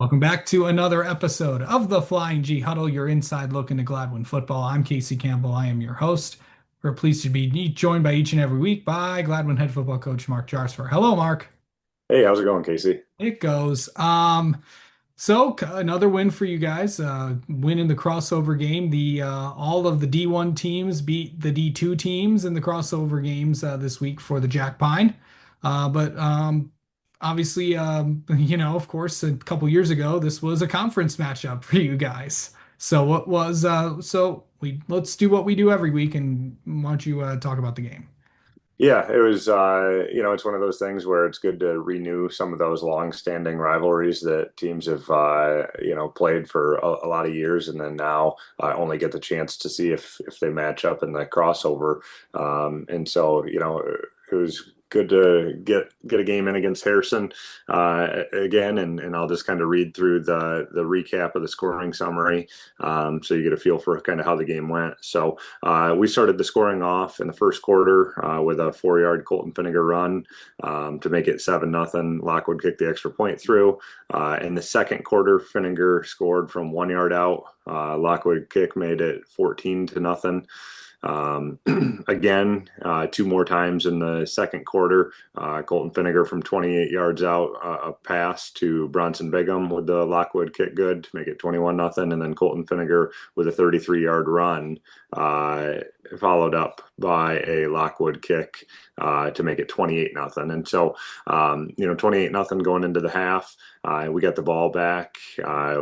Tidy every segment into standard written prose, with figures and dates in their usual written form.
Welcome back to another episode of the Flying G Huddle, your inside look into Gladwin football. I'm Casey Campbell. I am your host. We're pleased to be joined by each and every week by Gladwin head football coach Mark Jarsfer. Hello, Mark. Hey, how's it going, Casey? It goes. Another win for you guys. Win in the crossover game. The all of the D1 teams beat the D2 teams in the crossover games this week for the Jack Pine. But Obviously, of course, a couple years ago, this was a conference matchup for you guys. So what was we let's do what we do every week, and why don't you talk about the game? Yeah, it was, it's one of those things where it's good to renew some of those long-standing rivalries that teams have, played for a lot of years, and then now only get the chance to see if they match up in the crossover. It was good to get a game in against Harrison again, and I'll just kind of read through the recap of the scoring summary, so you get a feel for kind of how the game went. So we started the scoring off in the first quarter with a 4-yard Colton Finnegar run to make it 7-0. Lockwood kicked the extra point through. In the second quarter, Finnegar scored from 1 yard out. Lockwood kick made it 14-0. Um, Again, two more times in the second quarter, Colton Finnegar from 28 yards out, a pass to Bronson Bigham with the Lockwood kick good to make it 21-0. And then Colton Finnegar with a 33-yard run, followed up by a Lockwood kick to make it 28-0. And so, 28-0 going into the half. We got the ball back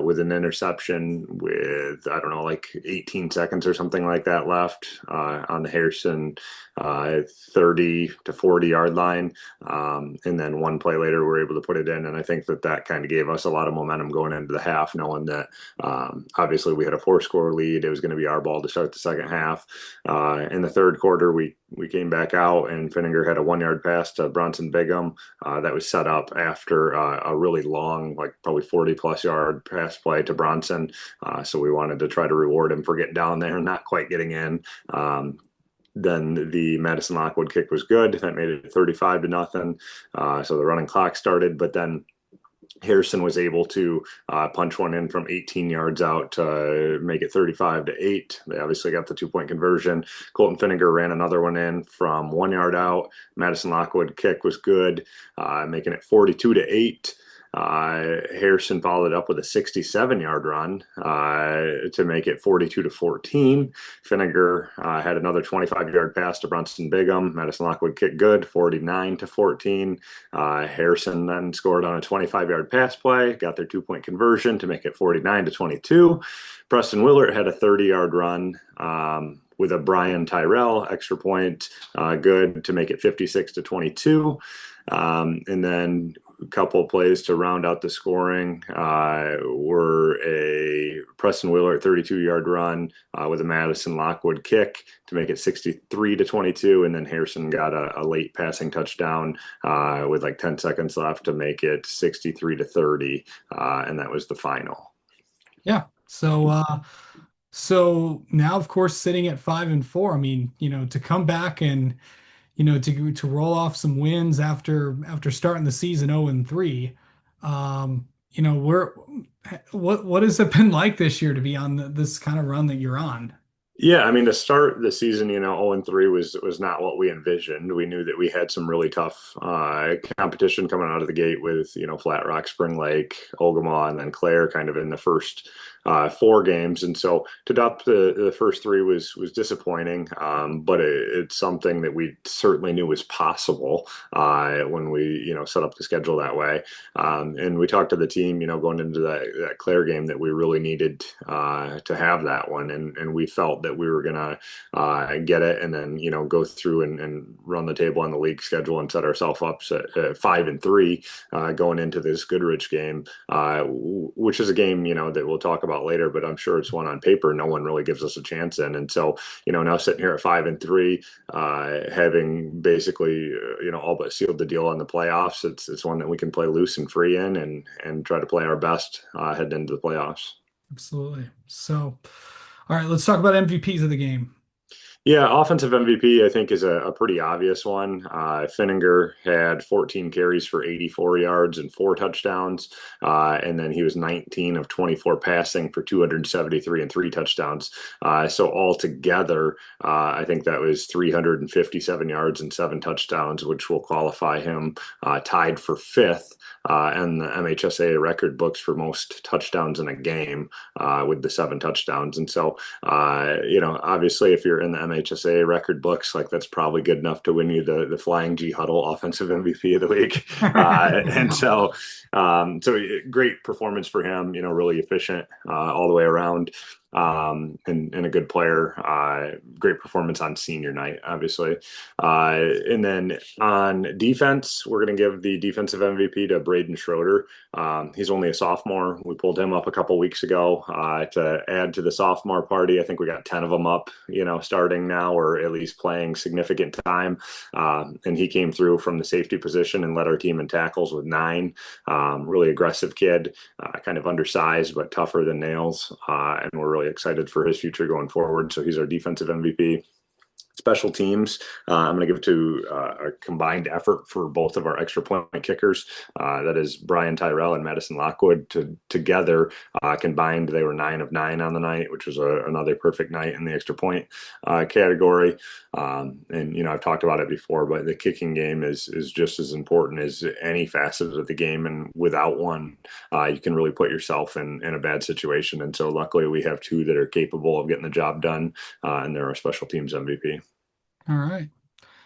with an interception with, I don't know, like 18 seconds or something like that left on the Harrison 30 to 40-yard line. And then one play later, we were able to put it in. And I think that kind of gave us a lot of momentum going into the half, knowing that obviously we had a 4-score lead. It was going to be our ball to start the second half. In the third quarter, we came back out, and Finnegar had a 1-yard pass to Bronson Bigham that was set up after a really long, like probably 40-plus yard pass play to Bronson. So we wanted to try to reward him for getting down there and not quite getting in. Then the Madison Lockwood kick was good. That made it 35-0. So the running clock started, but then Harrison was able to punch one in from 18 yards out to make it 35-8. They obviously got the 2-point conversion. Colton Finnegar ran another one in from 1 yard out. Madison Lockwood kick was good, making it 42-8. Harrison followed up with a 67-yard run to make it 42-14. Finnegar had another 25-yard pass to Bronson Bigham. Madison Lockwood kicked good, 49-14. Harrison then scored on a 25-yard pass play, got their 2-point conversion to make it 49-22. Preston Willert had a 30-yard run with a Brian Tyrell extra point, good to make it 56-22. And then a couple of plays to round out the scoring were a Preston Wheeler 32-yard run with a Madison Lockwood kick to make it 63-22, and then Harrison got a late passing touchdown with like 10 seconds left to make it 63-30, and that was the final. Yeah. So now, of course, sitting at 5-4. I mean, to come back and to roll off some wins after starting the season 0-3. Where what has it been like this year to be on this kind of run that you're on? Yeah, I mean, to start the season, 0-3 was not what we envisioned. We knew that we had some really tough competition coming out of the gate with, Flat Rock, Spring Lake, Ogama, and then Clare kind of in the first 4 games. And so to drop the first 3 was disappointing, but it's something that we certainly knew was possible when we, set up the schedule that way. And we talked to the team, going into that Clare game that we really needed to have that one. And we felt that we were going to get it and then, go through and run the table on the league schedule and set ourselves up at 5-3 going into this Goodrich game, which is a game, that we'll talk about later, but I'm sure it's one on paper no one really gives us a chance in. And so, now sitting here at 5-3, having basically, all but sealed the deal on the playoffs, it's one that we can play loose and free in and try to play our best heading into the playoffs. Absolutely. So, all right, let's talk about MVPs of the game. Yeah, offensive MVP, I think, is a pretty obvious one. Finninger had 14 carries for 84 yards and four touchdowns. And then he was 19 of 24 passing for 273 and three touchdowns. So altogether, I think that was 357 yards and seven touchdowns, which will qualify him tied for fifth and the MHSA record books for most touchdowns in a game with the seven touchdowns. And so, obviously, if you're in the MHSA record books, like that's probably good enough to win you the Flying G Huddle Offensive MVP of the week. And so, so great performance for him. Really efficient all the way around. And a good player. Great performance on senior night, obviously. And then on defense, we're going to give the defensive MVP to Braden Schroeder. He's only a sophomore. We pulled him up a couple weeks ago to add to the sophomore party. I think we got 10 of them up, starting now or at least playing significant time. And he came through from the safety position and led our team in tackles with nine. Really aggressive kid, kind of undersized, but tougher than nails. And we're really excited for his future going forward. So he's our defensive MVP. Special teams, I'm going to give it to a combined effort for both of our extra point kickers. That is Brian Tyrell and Madison Lockwood together. Combined, they were 9 of 9 on the night, which was another perfect night in the extra point category. And I've talked about it before, but the kicking game is just as important as any facet of the game. And without one, you can really put yourself in a bad situation. And so luckily we have two that are capable of getting the job done, and they're our special teams MVP. All right.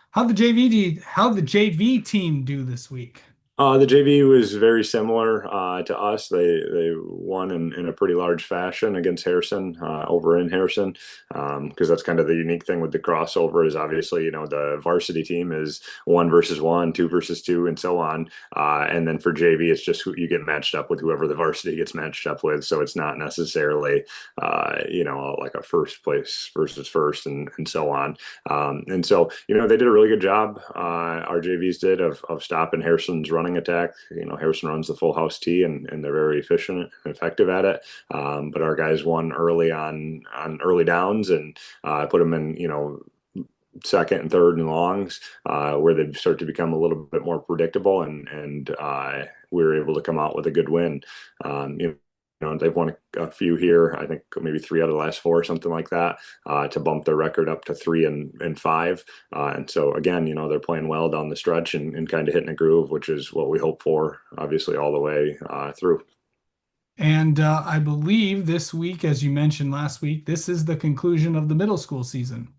How the JV team do this week? The JV was very similar to us. They won in a pretty large fashion against Harrison over in Harrison, because that's kind of the unique thing with the crossover is obviously the varsity team is one versus one, two versus two, and so on. And then for JV, it's just who you get matched up with whoever the varsity gets matched up with. So it's not necessarily like a first place versus first and so on. And so they did a really good job. Our JVs did of stopping Harrison's running attack. Harrison runs the full house tee and they're very efficient and effective at it. But our guys won early on early downs and put them in, second and third and longs, where they start to become a little bit more predictable and we were able to come out with a good win. They've won a few here. I think maybe three out of the last four, something like that, to bump their record up to 3-5. And so again, they're playing well down the stretch and kind of hitting a groove, which is what we hope for, obviously, all the way through. And I believe this week, as you mentioned last week, this is the conclusion of the middle school season.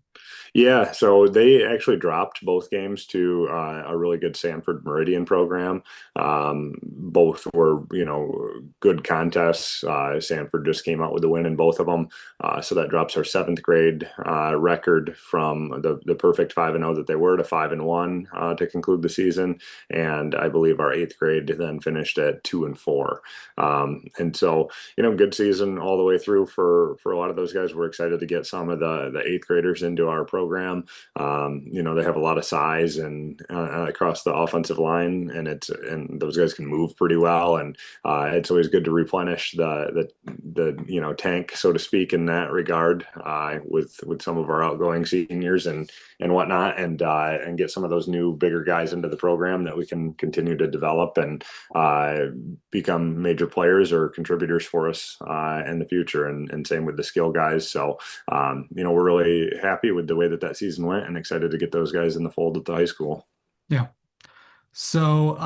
Yeah, so they actually dropped both games to a really good Sanford Meridian program. Both were, good contests. Sanford just came out with a win in both of them. So that drops our seventh grade record from the perfect 5-0 that they were to 5-1 to conclude the season. And I believe our eighth grade then finished at 2-4. And so, good season all the way through for a lot of those guys. We're excited to get some of the eighth graders into our program. They have a lot of size and across the offensive line, and those guys can move pretty well. And it's always good to replenish the tank, so to speak, in that regard, with some of our outgoing seniors and whatnot, and get some of those new bigger guys into the program that we can continue to develop and become major players or contributors for us in the future. And same with the skill guys. So we're really happy with the way that season went and excited to get those guys in the fold at the high school. Yeah. So,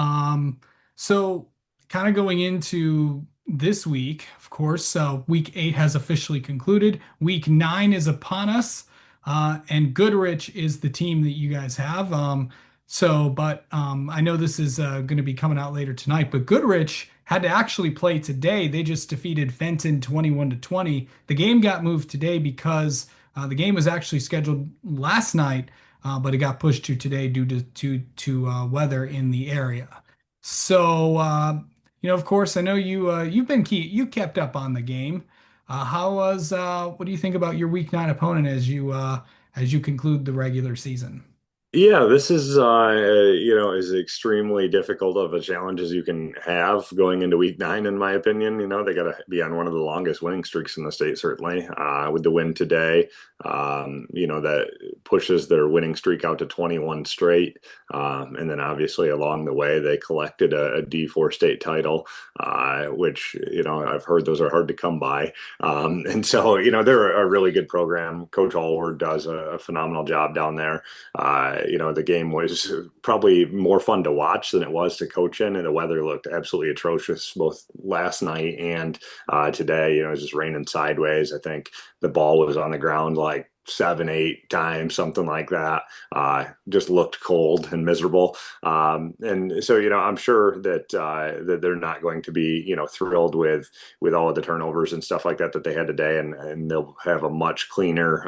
so kind of going into this week, of course, so week 8 has officially concluded. Week 9 is upon us, and Goodrich is the team that you guys have. But I know this is going to be coming out later tonight, but Goodrich had to actually play today. They just defeated Fenton 21-20. The game got moved today because the game was actually scheduled last night, but it got pushed to today due to weather in the area. So, of course, I know you kept up on the game. What do you think about your week 9 opponent as you conclude the regular season? Yeah, this is as extremely difficult of a challenge as you can have going into week nine, in my opinion. They got to be on one of the longest winning streaks in the state, certainly. With the win today, that pushes their winning streak out to 21 straight. And then obviously along the way, they collected a D4 state title, which, I've heard those are hard to come by. And so, they're a really good program. Coach Allward does a phenomenal job down there. The game was probably more fun to watch than it was to coach in, and the weather looked absolutely atrocious both last night and today. It was just raining sideways. I think the ball was on the ground like 7, 8 times, something like that. Just looked cold and miserable. And so, I'm sure that they're not going to be, thrilled with all of the turnovers and stuff like that they had today, and they'll have a much cleaner,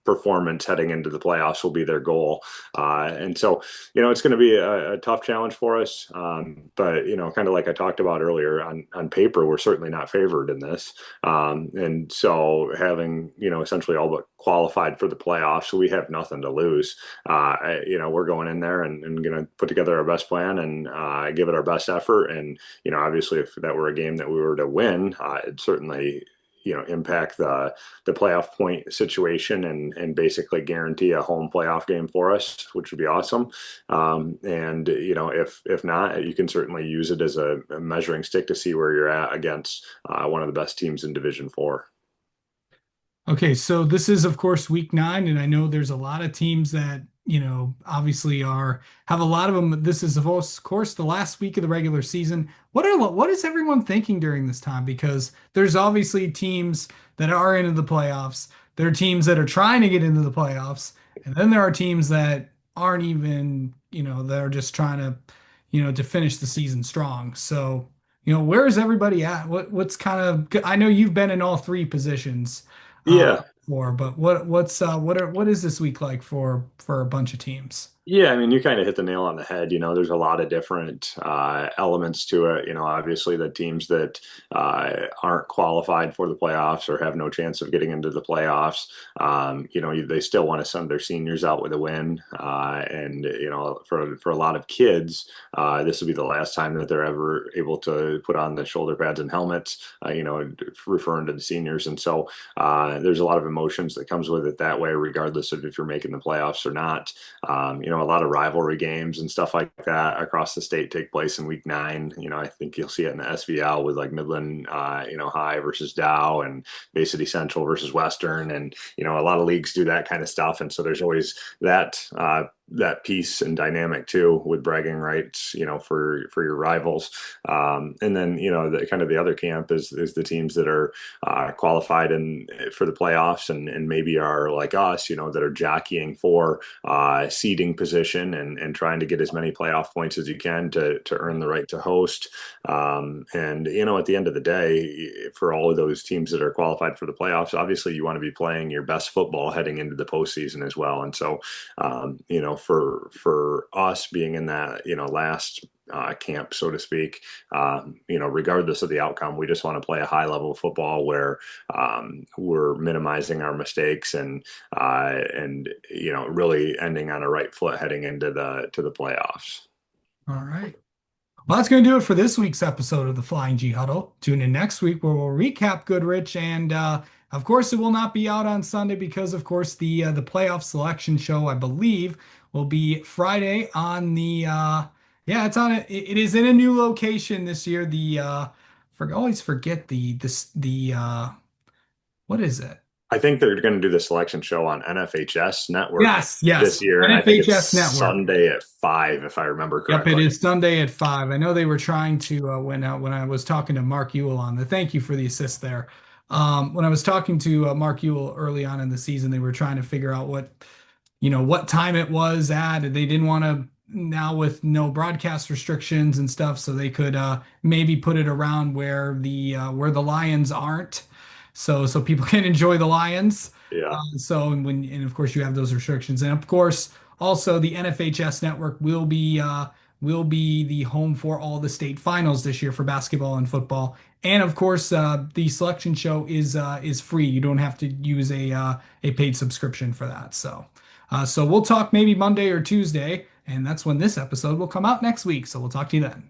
performance heading into the playoffs will be their goal. And so, it's going to be a tough challenge for us. But, kind of like I talked about earlier, on paper, we're certainly not favored in this. And so having, essentially all but qualified for the playoffs, so we have nothing to lose. We're going in there and going to put together our best plan and give it our best effort. And, obviously if that were a game that we were to win, it certainly impact the playoff point situation and basically guarantee a home playoff game for us, which would be awesome. And if not, you can certainly use it as a measuring stick to see where you're at against one of the best teams in Division Four. Okay, so this is of course week nine, and I know there's a lot of teams that, obviously are have a lot of them. This is of course the last week of the regular season. What is everyone thinking during this time? Because there's obviously teams that are into the playoffs. There are teams that are trying to get into the playoffs, and then there are teams that aren't even, they're just trying to, to finish the season strong. So, where is everybody at? What's kind of, I know you've been in all three positions Yeah, for, but what is this week like for a bunch of teams? Yeah, I mean, you kind of hit the nail on the head. There's a lot of different elements to it. Obviously the teams that aren't qualified for the playoffs or have no chance of getting into the playoffs, they still want to send their seniors out with a win. And for a lot of kids, this will be the last time that they're ever able to put on the shoulder pads and helmets. Referring to the seniors, and so there's a lot of emotions that comes with it that way, regardless of if you're making the playoffs or not. A lot of rivalry games and stuff like that across the state take place in week nine. I think you'll see it in the SVL with like Midland, High versus Dow and Bay City Central versus Western. And, a lot of leagues do that kind of stuff. And so there's always that piece and dynamic too with bragging rights, for your rivals. And then, the kind of the other camp is the teams that are qualified for the playoffs and maybe are like us, that are jockeying for seeding position and trying to get as many playoff points as you can to earn the right to host. And, at the end of the day, for all of those teams that are qualified for the playoffs, obviously you want to be playing your best football heading into the postseason as well. And so, for us being in that, last camp, so to speak, regardless of the outcome, we just want to play a high level of football where we're minimizing our mistakes and really ending on a right foot heading into the playoffs. All right. Well, that's going to do it for this week's episode of the Flying G Huddle. Tune in next week where we'll recap Goodrich, and of course, it will not be out on Sunday because, of course, the playoff selection show, I believe, will be Friday on the yeah, it's on it is in a new location this year. Always forget the what is it? I think they're going to do the selection show on NFHS Network Yes, this yes, year, and I think it's NFHS Network. Sunday at 5, if I remember Yep, it correctly. is Sunday at 5. I know they were trying to when I was talking to Mark Ewell on the thank you for the assist there. When I was talking to Mark Ewell early on in the season, they were trying to figure out what time it was at. They didn't want to now with no broadcast restrictions and stuff, so they could maybe put it around where the Lions aren't, so people can enjoy the Lions. Yeah. And of course you have those restrictions, and of course also the NFHS network will be the home for all the state finals this year for basketball and football. And of course, the selection show is free. You don't have to use a paid subscription for that. So, So we'll talk maybe Monday or Tuesday, and that's when this episode will come out next week. So we'll talk to you then.